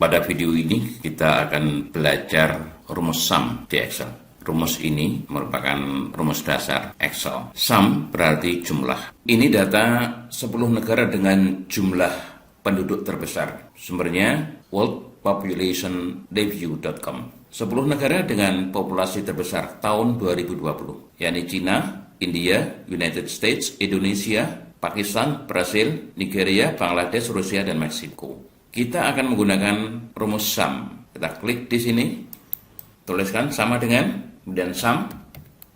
Pada video ini kita akan belajar rumus sum di Excel. Rumus ini merupakan rumus dasar Excel. Sum berarti jumlah. Ini data 10 negara dengan jumlah penduduk terbesar. Sumbernya worldpopulationreview.com. 10 negara dengan populasi terbesar tahun 2020, yakni Cina, India, United States, Indonesia, Pakistan, Brasil, Nigeria, Bangladesh, Rusia, dan Meksiko. Kita akan menggunakan rumus sum. Kita klik di sini, tuliskan sama dengan, kemudian sum,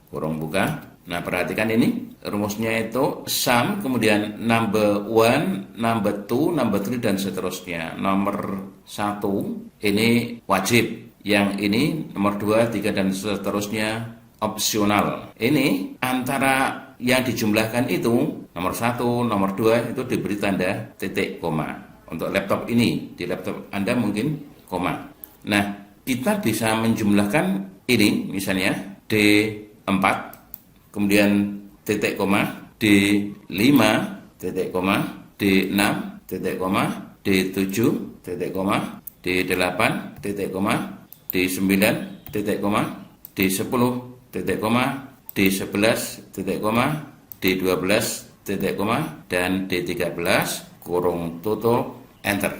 kurung buka. Nah, perhatikan ini, rumusnya itu sum, kemudian number 1, number 2, number 3, dan seterusnya. Nomor 1, ini wajib. Yang ini, nomor 2, 3, dan seterusnya, opsional. Ini antara yang dijumlahkan itu, nomor 1, nomor 2, itu diberi tanda titik koma. Untuk laptop ini, di laptop Anda mungkin koma. Nah, kita bisa menjumlahkan ini, misalnya D4, kemudian titik koma, D5, titik koma, D6, titik koma, D7, titik koma, D8, titik koma, D9, titik koma, D10, titik koma, D11, titik koma, D12, titik koma, dan D13, kurung tutup, enter.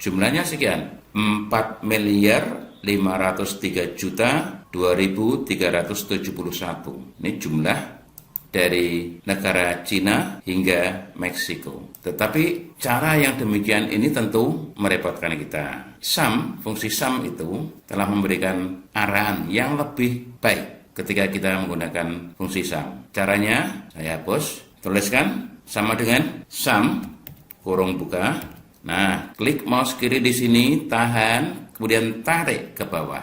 Jumlahnya sekian, 4.503.2.371. Ini jumlah dari negara Cina hingga Meksiko. Tetapi cara yang demikian ini tentu merepotkan kita. Sum, fungsi sum itu telah memberikan arahan yang lebih baik ketika kita menggunakan fungsi sum. Caranya saya hapus, tuliskan sama dengan sum, kurung buka. Nah, klik mouse kiri di sini, tahan, kemudian tarik ke bawah.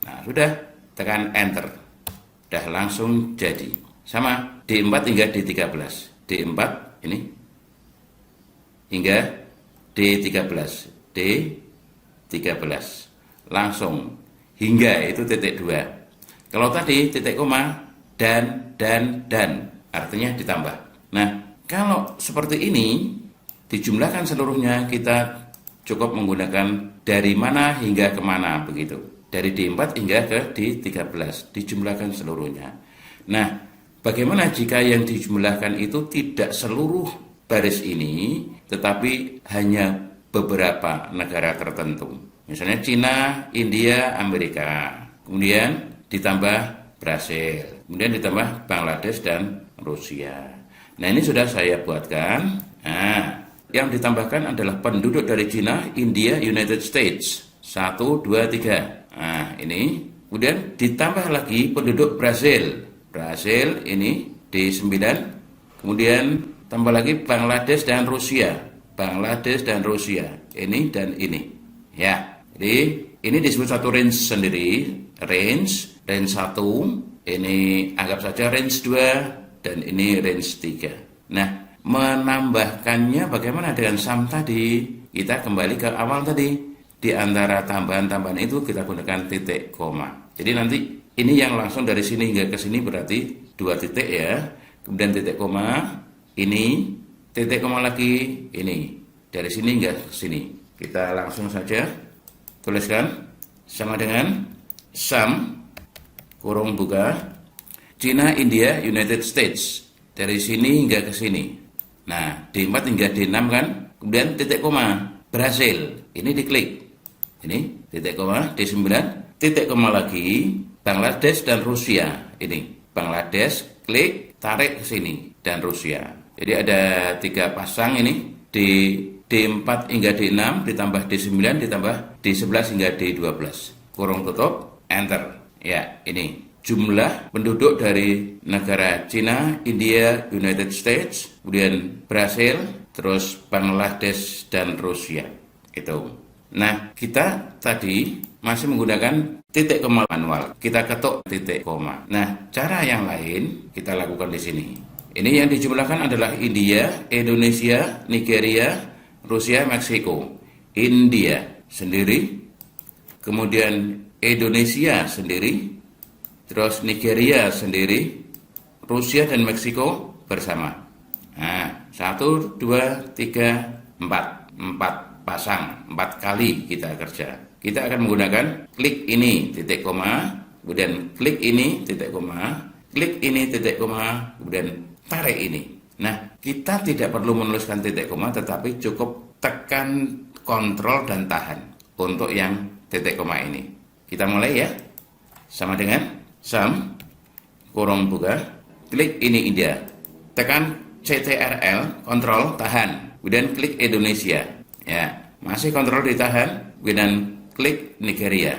Nah, sudah, tekan enter. Sudah langsung jadi. Sama, D4 hingga D13. D4 ini hingga D13. D13. Langsung hingga itu titik 2. Kalau tadi titik koma dan artinya ditambah. Nah, kalau seperti ini dijumlahkan seluruhnya, kita cukup menggunakan dari mana hingga kemana begitu. Dari D4 hingga ke D13 dijumlahkan seluruhnya. Nah, bagaimana jika yang dijumlahkan itu tidak seluruh baris ini, tetapi hanya beberapa negara tertentu. Misalnya Cina, India, Amerika. Kemudian ditambah Brasil. Kemudian ditambah Bangladesh dan Rusia. Nah, ini sudah saya buatkan. Nah, yang ditambahkan adalah penduduk dari Cina, India, United States. 1, 2, 3. Nah, ini. Kemudian ditambah lagi penduduk Brasil. Brasil ini D9. Kemudian tambah lagi Bangladesh dan Rusia. Bangladesh dan Rusia. Ini dan ini. Ya. Jadi ini disebut satu range sendiri. Range 1. Ini anggap saja range 2. Dan ini range 3. Nah, menambahkannya bagaimana dengan sum tadi? Kita kembali ke awal tadi. Di antara tambahan-tambahan itu kita gunakan titik koma. Jadi nanti ini yang langsung dari sini hingga ke sini berarti 2 titik ya. Kemudian titik koma, ini titik koma lagi, ini. Dari sini hingga ke sini. Kita langsung saja tuliskan sama dengan sum, kurung buka, Cina, India, United States. Dari sini hingga ke sini. Nah, D4 hingga D6 kan, kemudian titik koma, Brasil, ini diklik, ini titik koma, D9, titik koma lagi, Bangladesh dan Rusia, ini, Bangladesh, klik, tarik ke sini, dan Rusia. Jadi ada 3 pasang ini, D4 hingga D6, ditambah D9, ditambah D11 hingga D12. Kurung tutup, enter. Ya, ini. Jumlah penduduk dari negara Cina, India, United States, kemudian Brasil, terus Bangladesh dan Rusia. Itu. Nah, kita tadi masih menggunakan titik koma manual. Kita ketuk titik koma. Nah, cara yang lain kita lakukan di sini. Ini yang dijumlahkan adalah India, Indonesia, Nigeria, Rusia, Meksiko. India sendiri, kemudian Indonesia sendiri, terus Nigeria sendiri, Rusia dan Meksiko bersama. Nah, 1, 2, 3, 4. 4 pasang 4 kali kita kerja. Kita akan menggunakan klik ini titik koma, kemudian klik ini titik koma, klik ini titik koma, kemudian tarik ini. Nah, kita tidak perlu menuliskan titik koma, tetapi cukup tekan kontrol dan tahan untuk yang titik koma ini. Kita mulai ya. Sama dengan sum kurung buka, klik ini India, tekan CTRL, kontrol, tahan, kemudian klik Indonesia, ya, masih kontrol ditahan, kemudian klik Nigeria,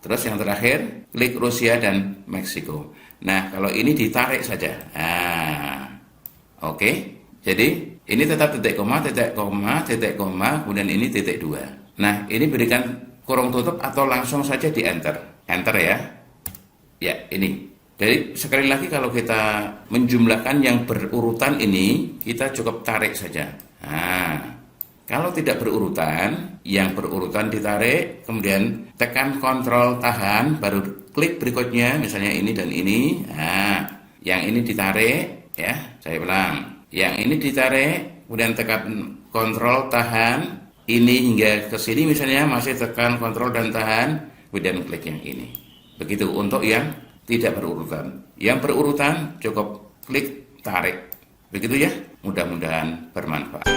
terus yang terakhir, klik Rusia dan Meksiko. Nah, kalau ini ditarik saja, oke, jadi ini tetap titik koma, titik koma, titik koma, kemudian ini titik 2. Nah, ini berikan kurung tutup atau langsung saja di enter, enter ya, ini. Jadi sekali lagi kalau kita menjumlahkan yang berurutan ini, kita cukup tarik saja. Nah, kalau tidak berurutan, yang berurutan ditarik, kemudian tekan kontrol tahan, baru klik berikutnya, misalnya ini dan ini. Nah, yang ini ditarik, ya, saya ulang. Yang ini ditarik, kemudian tekan kontrol tahan, ini hingga ke sini misalnya masih tekan kontrol dan tahan, kemudian klik yang ini. Begitu untuk yang tidak berurutan. Yang berurutan cukup klik tarik. Begitu ya. Mudah-mudahan bermanfaat.